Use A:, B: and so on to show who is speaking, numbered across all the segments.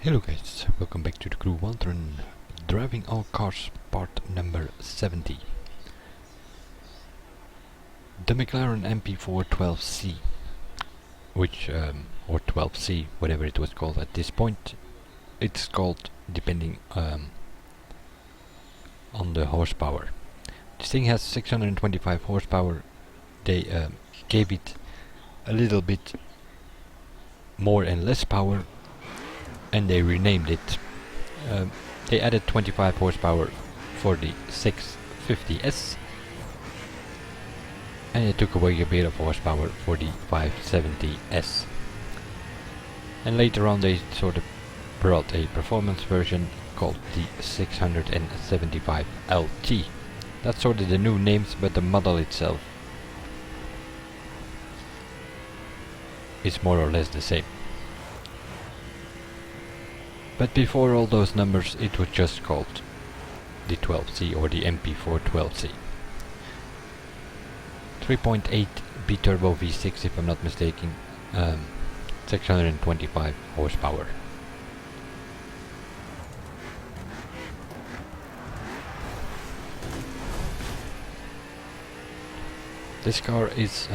A: Hello guys, welcome back to the Crew Wandering Driving All Cars part number 70. The McLaren MP4 12C, which, or 12C, whatever it was called at this point, it's called depending on the horsepower. This thing has 625 horsepower. They gave it a little bit more and less power, and they renamed it. They added 25 horsepower for the 650S, and they took away a bit of horsepower for the 570S. And later on they sort of brought a performance version called the 675LT. That's sort of the new names, but the model itself is more or less the same. But before all those numbers, it was just called the 12C or the MP4 12C. 3.8 B-turbo V6 if I'm not mistaken, 625 horsepower. This car is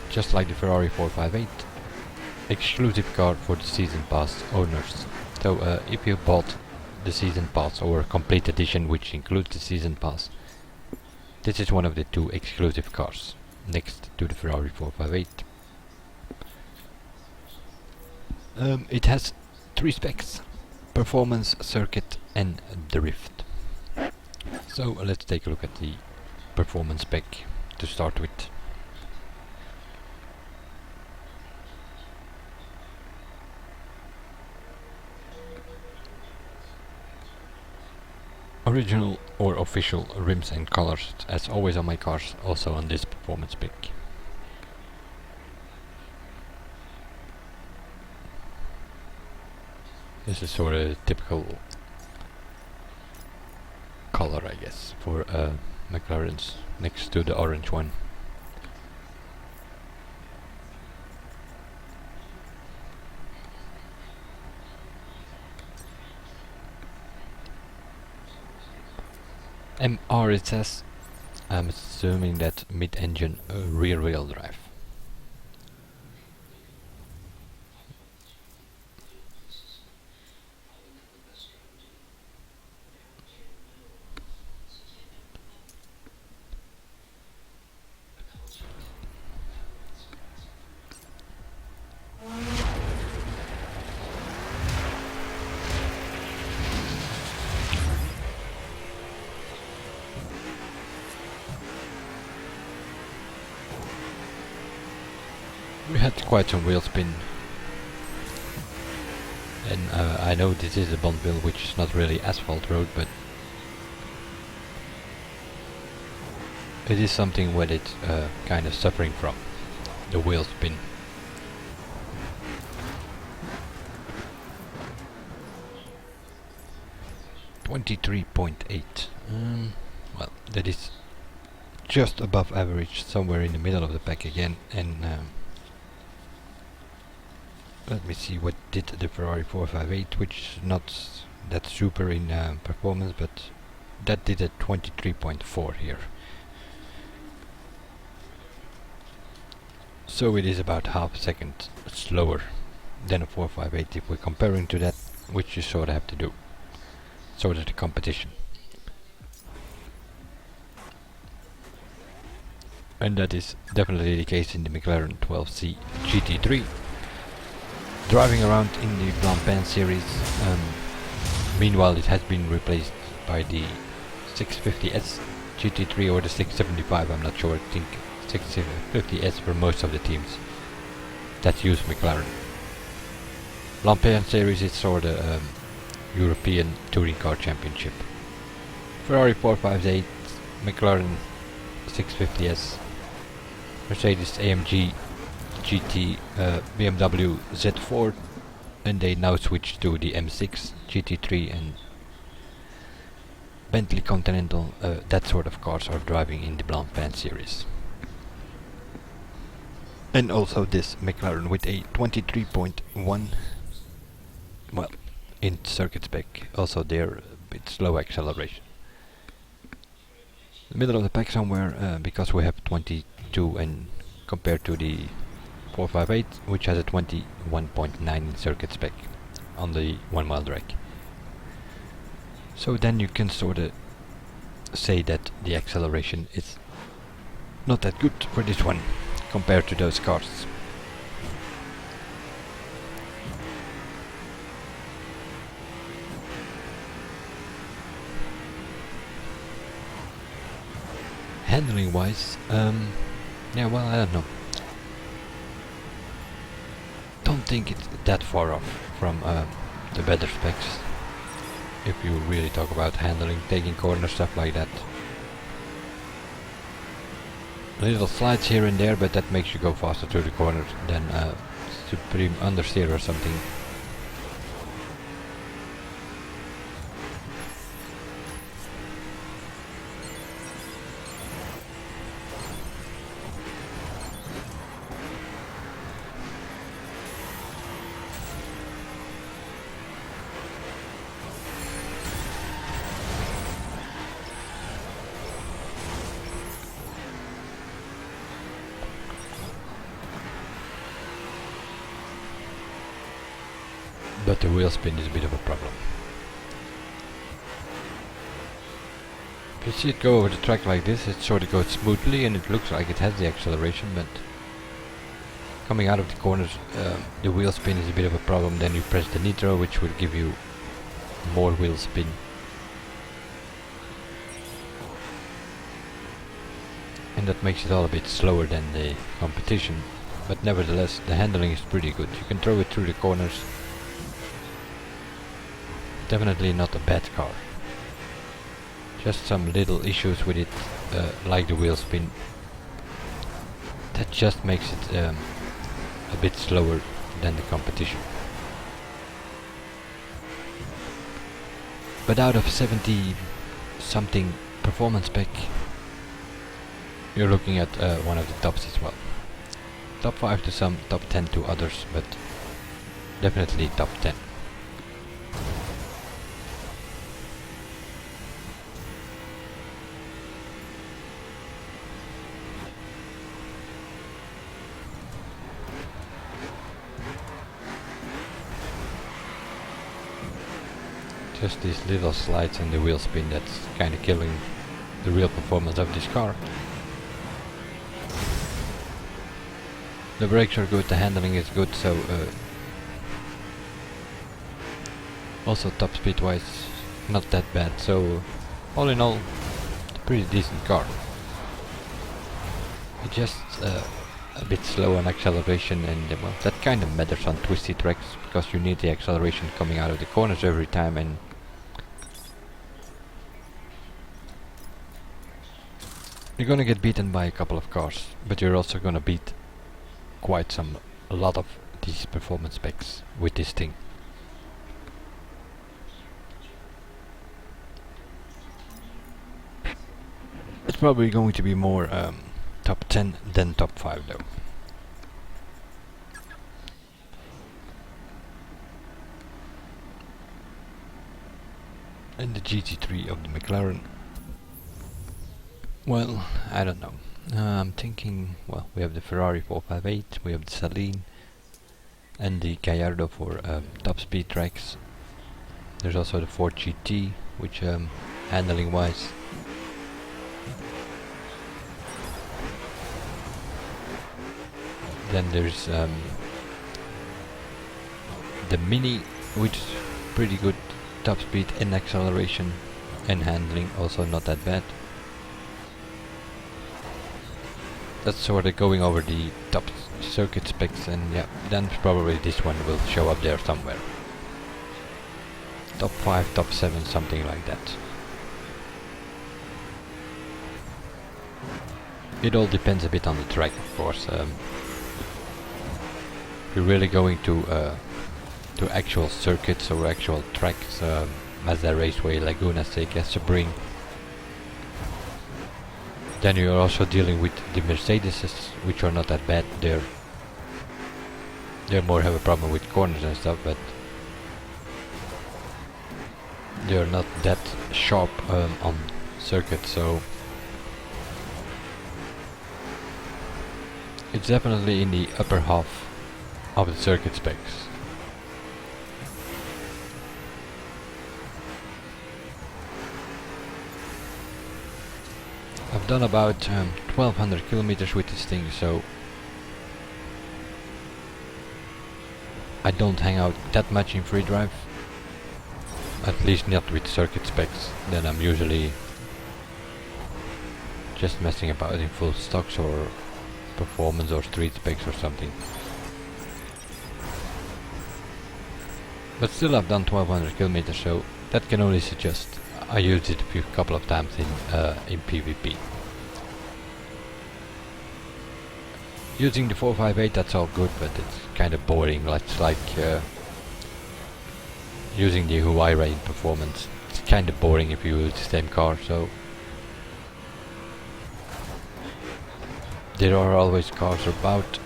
A: just like the Ferrari 458, exclusive car for the season pass owners. So if you bought the season pass or complete edition, which includes the season pass, this is one of the two exclusive cars next to the Ferrari 458. It has three specs: performance, circuit and drift. So let's take a look at the performance spec to start with. Original or official rims and colors, as always on my cars, also on this performance spec. This is sort of a typical color, I guess, for McLaren's, next to the orange one. MR it says. I'm assuming that mid-engine rear-wheel drive. We had quite some wheelspin, and I know this is a Bonneville, which is not really asphalt road, but it is something what it's kind of suffering from, the wheelspin. .8. Well, that is just above average, somewhere in the middle of the pack again, and let me see what did the Ferrari 458, which is not that super in performance, but that did a 23.4 here. So it is about half a second slower than a 458 if we're comparing to that, which you sort of have to do. Sort of the competition. And that is definitely the case in the McLaren 12C GT3. Driving around in the Blancpain series, meanwhile it has been replaced by the 650S GT3 or the 675, I'm not sure. I think 650S for most of the teams that use McLaren. Blancpain series is sort of European Touring Car Championship. Ferrari 458, McLaren 650S, Mercedes AMG GT, BMW Z4, and they now switched to the M6 GT3 and Bentley Continental. That sort of cars are driving in the Blancpain series. And also this McLaren with a 23.1, well, in circuit spec. Also they're a bit slow acceleration. The middle of the pack somewhere, because we have 22 and compared to the 458, which has a 21.9 in circuit spec on the 1 mile drag. So then you can sort of say that the acceleration is not that good for this one compared to those cars. Handling wise, yeah, well, I don't know. Don't think it's that far off from the better specs. If you really talk about handling, taking corners, stuff like that. Little slides here and there, but that makes you go faster through the corners than Supreme understeer or something. But the wheel spin is a bit of a problem. If you see it go over the track like this, it sort of goes smoothly and it looks like it has the acceleration, but coming out of the corners, the wheel spin is a bit of a problem. Then you press the nitro, which will give you more wheel spin. And that makes it all a bit slower than the competition, but nevertheless the handling is pretty good. You can throw it through the corners. Definitely not a bad car. Just some little issues with it, like the wheel spin. That just makes it a bit slower than the competition. But out of 70 something performance spec, you're looking at one of the tops as well. Top 5 to some, top 10 to others, but definitely top 10. Just these little slides and the wheel spin that's kind of killing the real performance of this car. The brakes are good, the handling is good, so also top speed wise not that bad, so all in all a pretty decent car. It's just a bit slow on acceleration, and well, that kind of matters on twisty tracks because you need the acceleration coming out of the corners every time, and you're gonna get beaten by a couple of cars, but you're also gonna beat a lot of these performance specs with this thing. It's probably going to be more top 10 than top 5 though. And the GT3 of the McLaren. Well, I don't know. I'm thinking, well, we have the Ferrari 458, we have the Saleen, and the Gallardo for top speed tracks. There's also the Ford GT, which handling wise. Then there's the Mini, which is pretty good top speed and acceleration, and handling also not that bad. That's sort of going over the top circuit specs, and yeah, then probably this one will show up there somewhere. Top 5, top 7, something like that. It all depends a bit on the track, of course. If you're really going to actual circuits or actual tracks, Mazda Raceway, Laguna Seca, Sebring, then you're also dealing with the Mercedeses, which are not that bad. They more have a problem with corners and stuff, but they're not that sharp on circuit, so it's definitely in the upper half of the circuit specs. I've done about 1200 kilometers with this thing, so I don't hang out that much in free drive, at least not with circuit specs. Then I'm usually just messing about in full stocks or performance or street specs or something. But still I've done 1200 kilometers, so that can only suggest I used it a couple of times in PvP. Using the 458, that's all good, but it's kind of boring. It's like using the Huayra in performance. It's kind of boring if you use the same car, so there are always cars about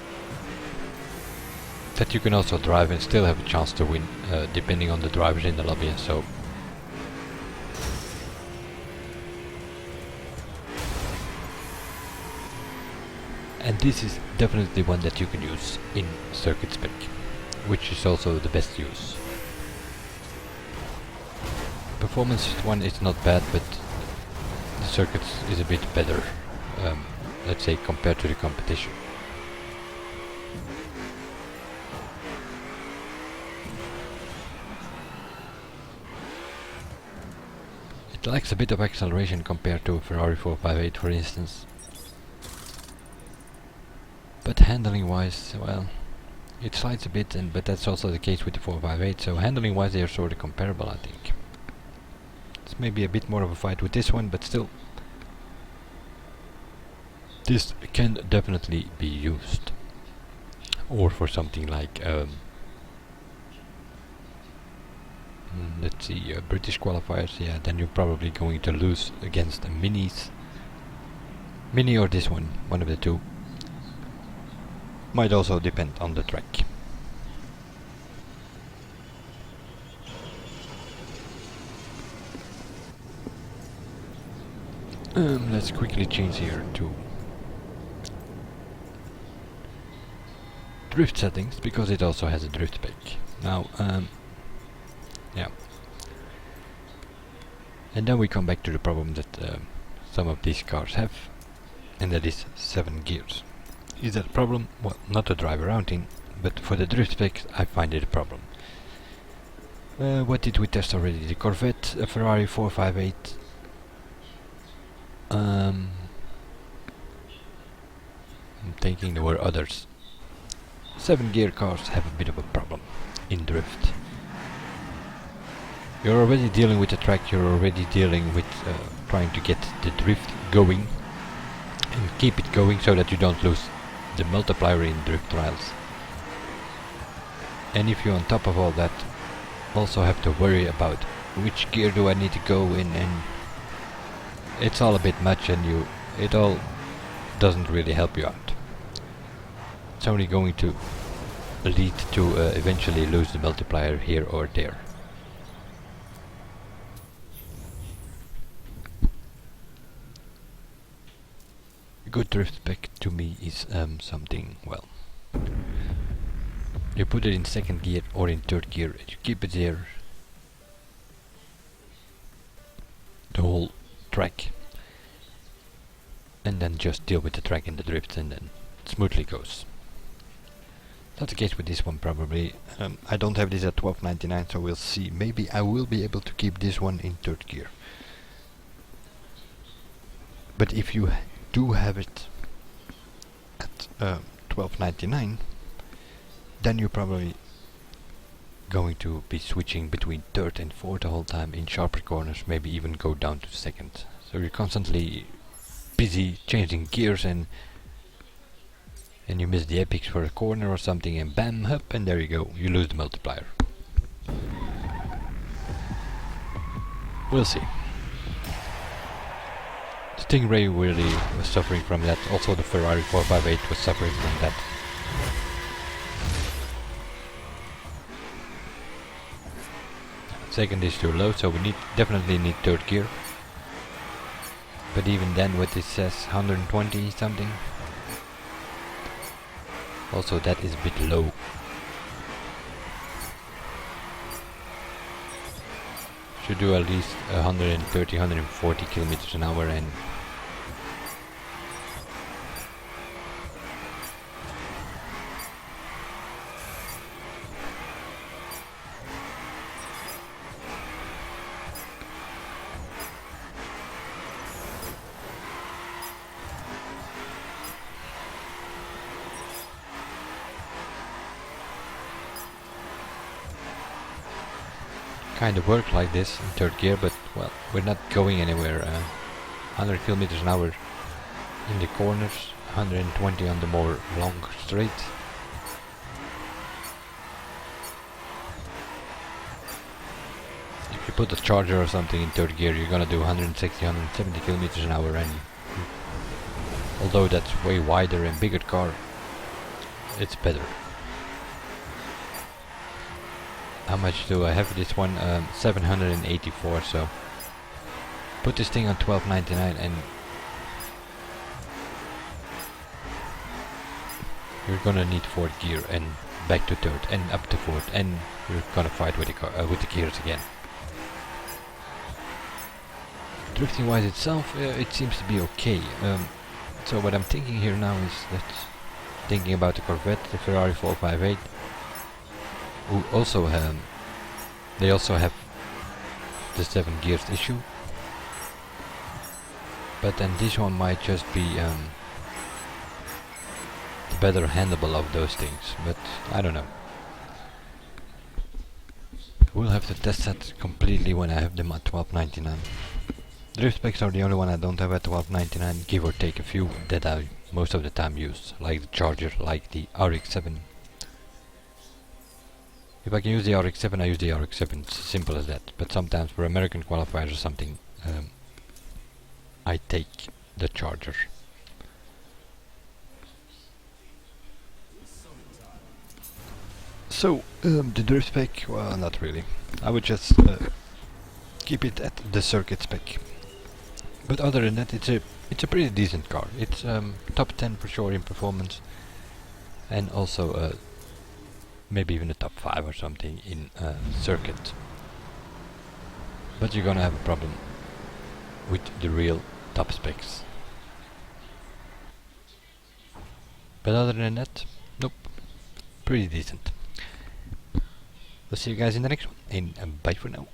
A: that you can also drive and still have a chance to win, depending on the drivers in the lobby and so. And this is definitely one that you can use in circuit spec, which is also the best use. Performance one is not bad, but the circuits is a bit better, let's say, compared to the competition. It lacks a bit of acceleration compared to a Ferrari 458, for instance. But handling wise, well, it slides a bit, but that's also the case with the 458, so handling wise they are sort of comparable, I think. It's maybe a bit more of a fight with this one, but still, this can definitely be used. Or for something like, let's see, British qualifiers, yeah, then you're probably going to lose against the minis. Mini or this one of the two. Might also depend on the track. Let's quickly change here to drift settings, because it also has a drift spec. Now, yeah. And then we come back to the problem that some of these cars have, and that is 7 gears. Is that a problem? Well, not to drive around in, but for the drift specs I find it a problem. What did we test already? The Corvette, a Ferrari 458. I'm thinking there were others. 7 gear cars have a bit of a problem in drift. You're already dealing with the track, you're already dealing with trying to get the drift going and keep it going so that you don't lose the multiplier in drift trials. And if you on top of all that also have to worry about which gear do I need to go in, and it's all a bit much, and it all doesn't really help you out. It's only going to lead to eventually lose the multiplier here or there. Good drift spec to me is something, well, you put it in second gear or in third gear and you keep it there the whole track, and then just deal with the track and the drifts, and then it smoothly goes. Not the case with this one probably. I don't have this at 1299, so we'll see. Maybe I will be able to keep this one in third gear. But if you do have it at 1299, then you're probably going to be switching between third and fourth the whole time in sharper corners, maybe even go down to second. So you're constantly busy changing gears, and you miss the apex for a corner or something, and bam, up, and there you go, you lose the multiplier. We'll see. Stingray really was suffering from that. Also the Ferrari 458 was suffering from that. Second is too low, so we definitely need third gear. But even then, what this says, 120 something. Also, that is a bit low. Should do at least 130, 140 kilometers an hour, and kind of work like this in third gear, but well, we're not going anywhere. 100 kilometers an hour in the corners, 120 on the more long straight. If you put a charger or something in third gear, you're gonna do 160, 170 kilometers an hour, and although that's way wider and bigger car, it's better. How much do I have this one? 784, so put this thing on 1299 and you're gonna need fourth gear and back to third and up to fourth, and you're gonna fight with the gears again. Drifting wise itself, it seems to be okay. So what I'm thinking here now is that, thinking about the Corvette, the Ferrari 458, who also they also have the 7 gears issue, but then this one might just be the better handleable of those things, but I don't know. We'll have to test that completely when I have them at 1299. Drift specs are the only one I don't have at 1299, give or take a few that I most of the time use, like the charger, like the RX-7. If I can use the RX-7, I use the RX-7, it's simple as that. But sometimes for American qualifiers or something, I take the charger. So, the drift spec, well, not really. I would just keep it at the circuit spec. But other than that, it's a pretty decent car. It's top 10 for sure in performance, and also maybe even a top 5 or something in circuit. But you're gonna have a problem with the real top specs. But other than that, nope, pretty decent. We'll see you guys in the next one, and bye for now.